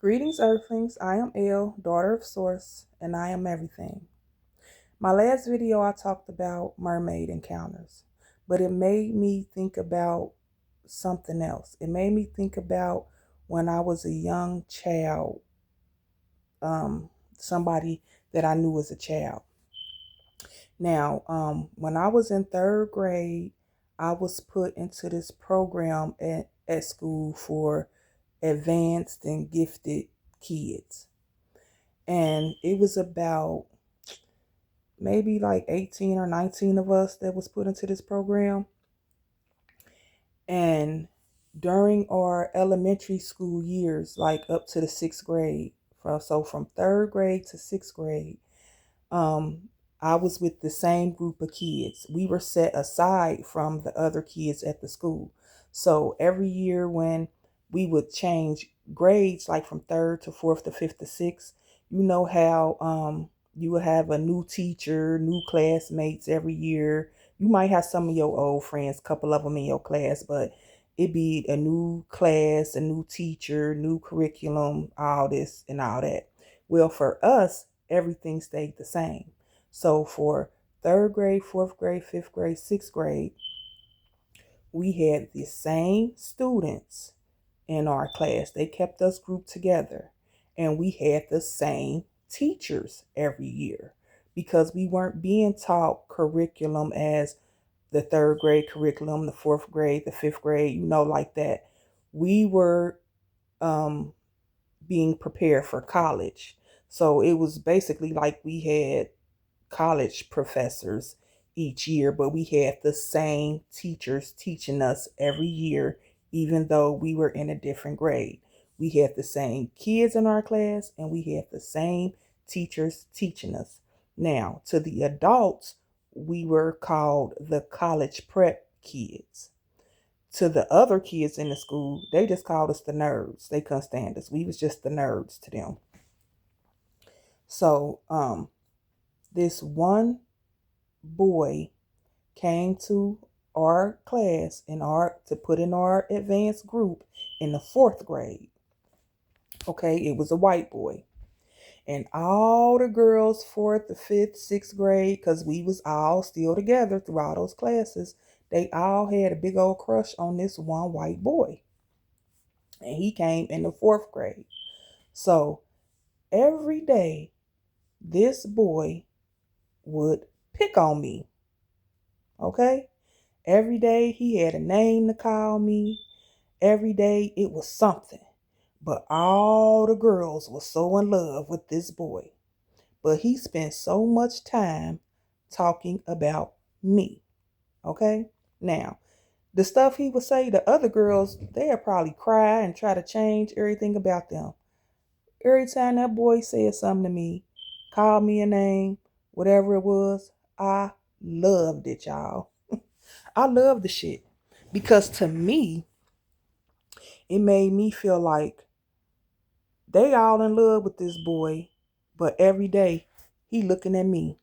Greetings, Earthlings. I am Elle, daughter of Source, and I am everything. My last video, I talked about mermaid encounters, but it made me think about something else. It made me think about when I was a young child, somebody that I knew as a child. Now, when I was in third grade, I was put into this program at school for advanced and gifted kids. And it was about maybe like 18 or 19 of us that was put into this program. And during our elementary school years, like up to the sixth grade, so from third grade to sixth grade, um, I was with the same group of kids. We were set aside from the other kids at the school. So every year when we would change grades, like from third to fourth to fifth to sixth, you know how you would have a new teacher, new classmates every year. You might have some of your old friends, a couple of them in your class, but it'd be a new class, a new teacher, new curriculum, all this and all that. Well, for us, everything stayed the same. So for third grade, fourth grade, fifth grade, sixth grade, we had the same students in our class. They kept us grouped together, and we had the same teachers every year because we weren't being taught curriculum as the third grade curriculum, the fourth grade, the fifth grade, like that. We were um, being prepared for college. So it was basically like we had college professors each year, but we had the same teachers teaching us every year, even though we were in a different grade. We had the same kids in our class and we had the same teachers teaching us. Now, to the adults, we were called the college prep kids. To the other kids in the school, they just called us the nerds. They couldn't stand us. We was just the nerds to them. So, this one boy came to our class to put in our advanced group in the fourth grade. Okay, it was a white boy. And all the girls, fourth, the fifth, sixth grade, because we was all still together through all those classes, they all had a big old crush on this one white boy. And he came in the fourth grade. So every day, this boy would pick on me. Okay? Every day he had a name to call me. Every day it was something. But all the girls were so in love with this boy. But he spent so much time talking about me. Okay? Now, the stuff he would say to other girls, they'd probably cry and try to change everything about them. Every time that boy said something to me, called me a name, whatever it was, I loved it, y'all. I love the shit because to me, it made me feel like they all in love with this boy, but every day he looking at me.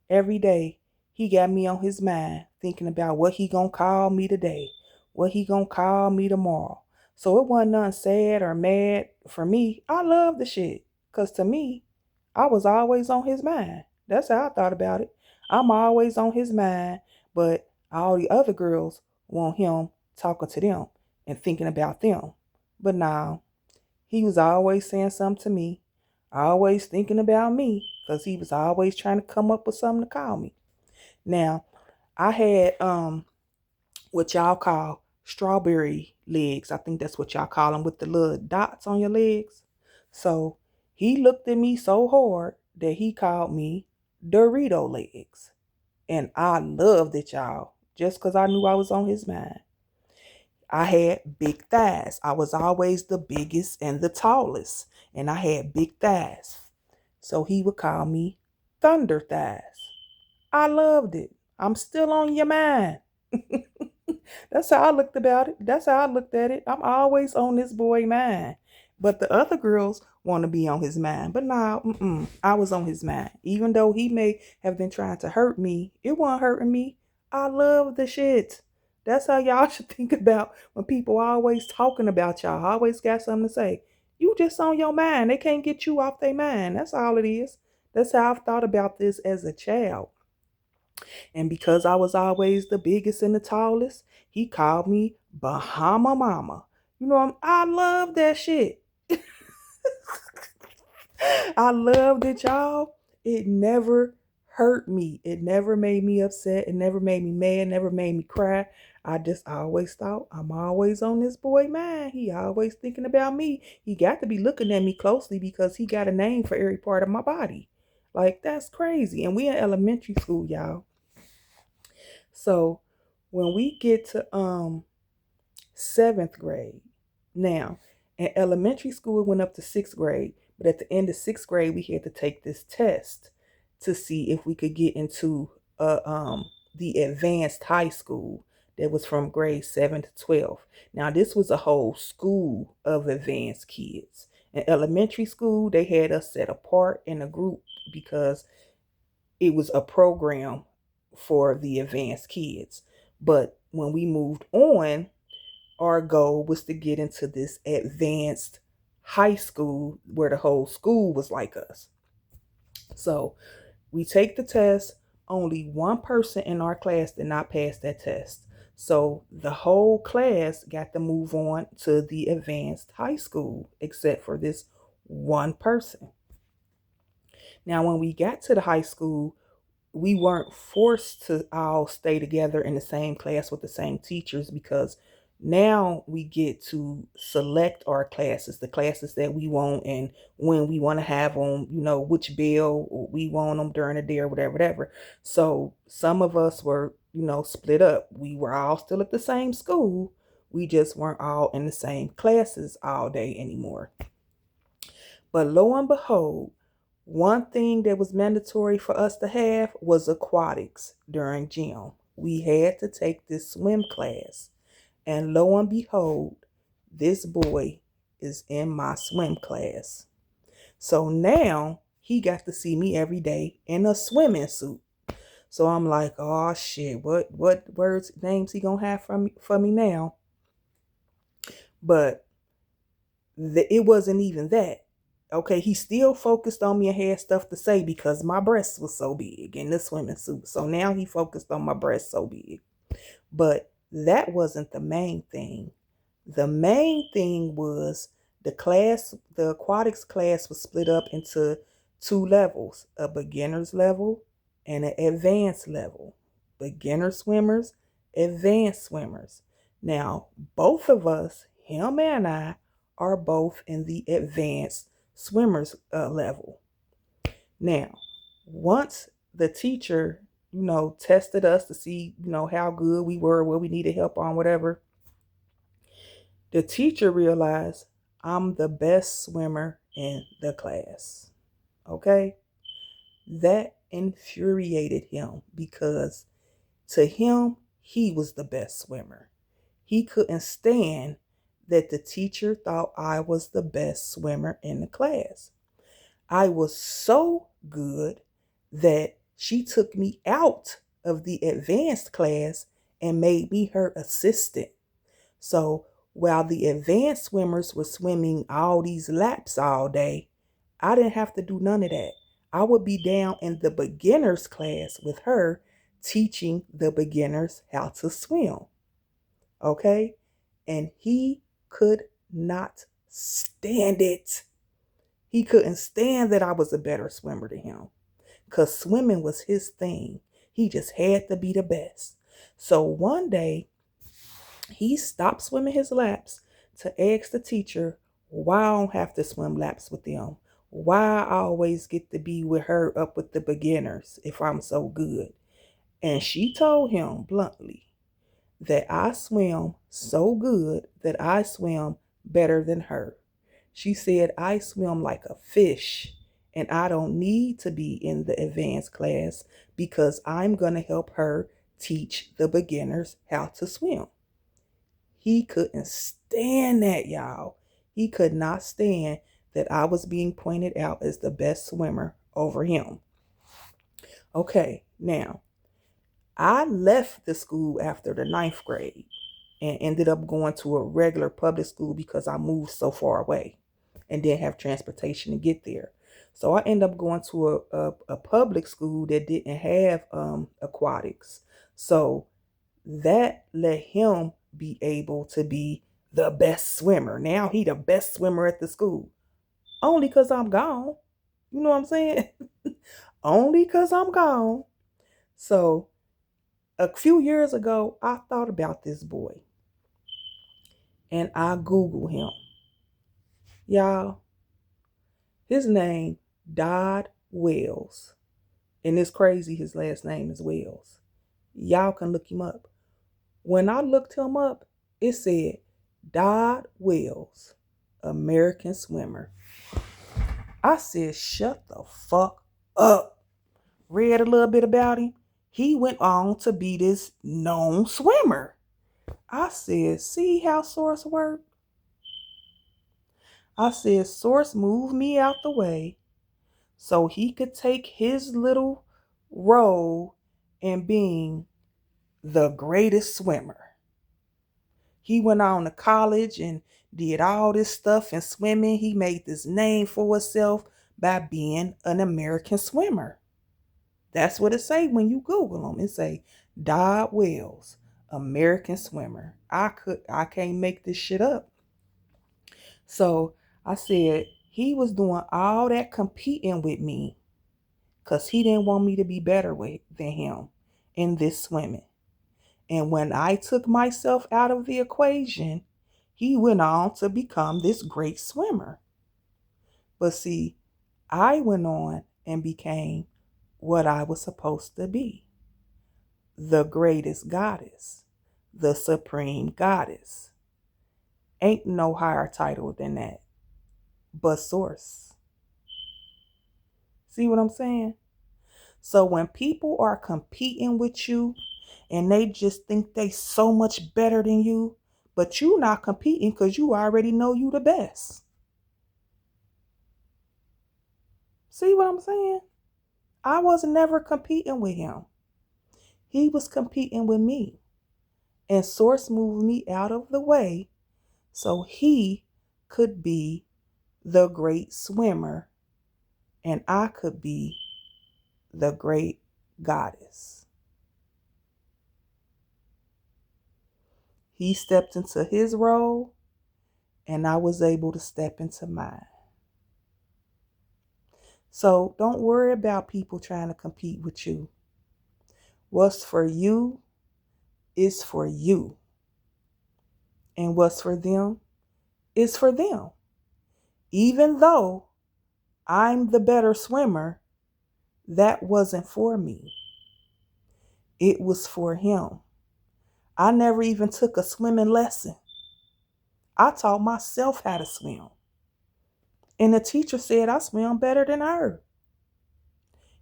Every day he got me on his mind thinking about what he gonna call me today, what he gonna call me tomorrow. So it wasn't nothing sad or mad for me. I love the shit because to me, I was always on his mind. That's how I thought about it. I'm always on his mind, but all the other girls want him talking to them and thinking about them. But now, he was always saying something to me, always thinking about me, because he was always trying to come up with something to call me. Now, I had what y'all call strawberry legs. I think that's what y'all call them, with the little dots on your legs. So he looked at me so hard that he called me Dorito legs. And I loved it, y'all, just because I knew I was on his mind. I had big thighs. I was always the biggest and the tallest, and I had big thighs. So he would call me Thunder Thighs. I loved it. I'm still on your mind. That's how I looked about it. That's how I looked at it. I'm always on this boy mind. But the other girls want to be on his mind. But no, I was on his mind. Even though he may have been trying to hurt me, it wasn't hurting me. I love the shit. That's how y'all should think about when people always talking about y'all. Always got something to say. You just on your mind. They can't get you off their mind. That's all it is. That's how I've thought about this as a child. And because I was always the biggest and the tallest, he called me Bahama Mama. You know, I love that shit. I loved it, y'all. It never hurt me. It never made me upset. It never made me mad. Never made me cry. I just always thought I'm always on this boy mind. He always thinking about me. He got to be looking at me closely because he got a name for every part of my body. Like, that's crazy. And we in elementary school, y'all. So when we get to seventh grade, now in elementary school it went up to sixth grade, but at the end of sixth grade we had to take this test to see if we could get into the advanced high school that was from grade 7 to 12. Now this was a whole school of advanced kids. In elementary school they had us set apart in a group because it was a program for the advanced kids. But when we moved on, our goal was to get into this advanced high school where the whole school was like us. So we take the test. Only one person in our class did not pass that test. So the whole class got to move on to the advanced high school, except for this one person. Now, when we got to the high school, we weren't forced to all stay together in the same class with the same teachers because now we get to select our classes, the classes that we want and when we want to have them, which bell we want them during the day or whatever. So some of us were, split up. We were all still at the same school. We just weren't all in the same classes all day anymore. But lo and behold, one thing that was mandatory for us to have was aquatics during gym. We had to take this swim class. And lo and behold, this boy is in my swim class. So now he got to see me every day in a swimming suit. So I'm like, oh shit, what names he gonna have for me now? But it wasn't even that. Okay, he still focused on me and had stuff to say because my breasts was so big in the swimming suit. So now he focused on my breasts so big. But that wasn't the main thing. The main thing was the aquatics class was split up into two levels, a beginner's level and an advanced level. Beginner swimmers, advanced swimmers. Now, both of us, him and I, are both in the advanced swimmers level. Now, once the teacher, tested us to see, how good we were, what we needed help on, whatever, the teacher realized I'm the best swimmer in the class. Okay? That infuriated him because to him, he was the best swimmer. He couldn't stand that the teacher thought I was the best swimmer in the class. I was so good that she took me out of the advanced class and made me her assistant. So while the advanced swimmers were swimming all these laps all day, I didn't have to do none of that. I would be down in the beginners class with her teaching the beginners how to swim. Okay? And he could not stand it. He couldn't stand that I was a better swimmer than him because swimming was his thing. He just had to be the best. So one day, he stopped swimming his laps to ask the teacher why I don't have to swim laps with them. Why I always get to be with her up with the beginners if I'm so good. And she told him bluntly that I swim so good that I swim better than her. She said I swim like a fish and I don't need to be in the advanced class because I'm going to help her teach the beginners how to swim. He couldn't stand that, y'all. He could not stand that I was being pointed out as the best swimmer over him. Okay, now, I left the school after the 9th grade and ended up going to a regular public school because I moved so far away. and didn't have transportation to get there. So I ended up going to a public school that didn't have aquatics. So that let him be able to be the best swimmer. Now he the best swimmer at the school. Only because I'm gone. You know what I'm saying? Only because I'm gone. So a few years ago, I thought about this boy and I Googled him. Y'all, his name, Dodd Wells. And it's crazy, his last name is Wells. Y'all can look him up. When I looked him up, it said Dodd Wells, American swimmer. I said, shut the fuck up. Read a little bit about him. He went on to be this known swimmer. I said, see how Source work? I said, Source moved me out the way so he could take his little role in being the greatest swimmer. He went on to college and did all this stuff in swimming. He made this name for himself by being an American swimmer. That's what it say when you Google him. It say Dodd Wells, American swimmer. I can't make this shit up. So I said he was doing all that competing with me because he didn't want me to be better than him in this swimming. And when I took myself out of the equation, he went on to become this great swimmer. But see, I went on and became what I was supposed to be. The greatest goddess, the supreme goddess. Ain't no higher title than that, but Source. See what I'm saying? So when people are competing with you and they just think they so much better than you, but you not competing because you already know you the best. See what I'm saying? I was never competing with him. He was competing with me. And Source moved me out of the way so he could be the great swimmer and I could be the great goddess. He stepped into his role and I was able to step into mine. So don't worry about people trying to compete with you. What's for you is for you. And what's for them is for them. Even though I'm the better swimmer, that wasn't for me. It was for him. I never even took a swimming lesson. I taught myself how to swim. And the teacher said I swim better than her.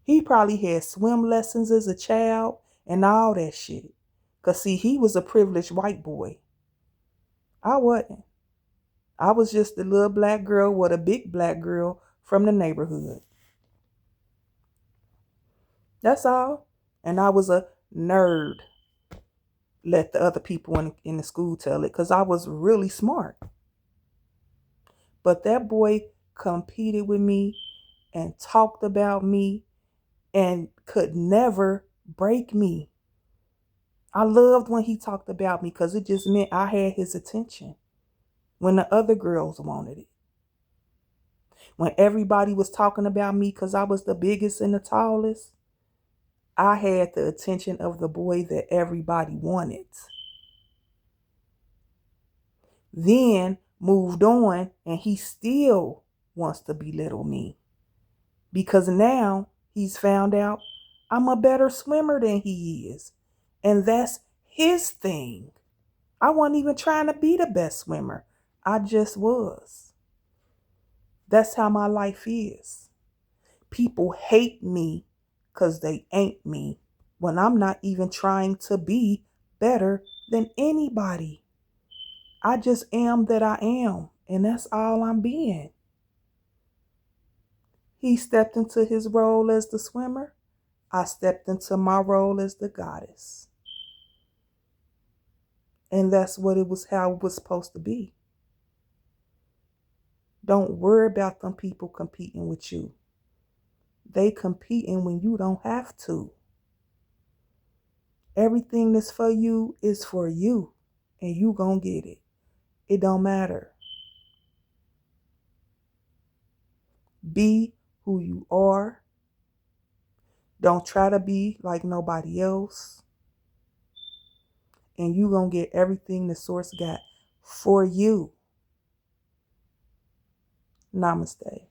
He probably had swim lessons as a child and all that shit. Because see, he was a privileged white boy. I wasn't. I was just a little black girl with a big black girl from the neighborhood. That's all. And I was a nerd. Let the other people in the school tell it because I was really smart. But that boy competed with me and talked about me and could never break me. I loved when he talked about me because it just meant I had his attention when the other girls wanted it. When everybody was talking about me because I was the biggest and the tallest, I had the attention of the boy that everybody wanted. Then moved on and he still wants to belittle me because now he's found out I'm a better swimmer than he is. And that's his thing. I wasn't even trying to be the best swimmer. I just was. That's how my life is. People hate me because they ain't me when I'm not even trying to be better than anybody. I just am that I am, and that's all I'm being. He stepped into his role as the swimmer. I stepped into my role as the goddess. And that's what it was, how it was supposed to be. Don't worry about them people competing with you. They competing when you don't have to. Everything that's for you is for you, and you gonna get it. It don't matter. Be who you are. Don't try to be like nobody else. And you gonna get everything the source got for you. Namaste.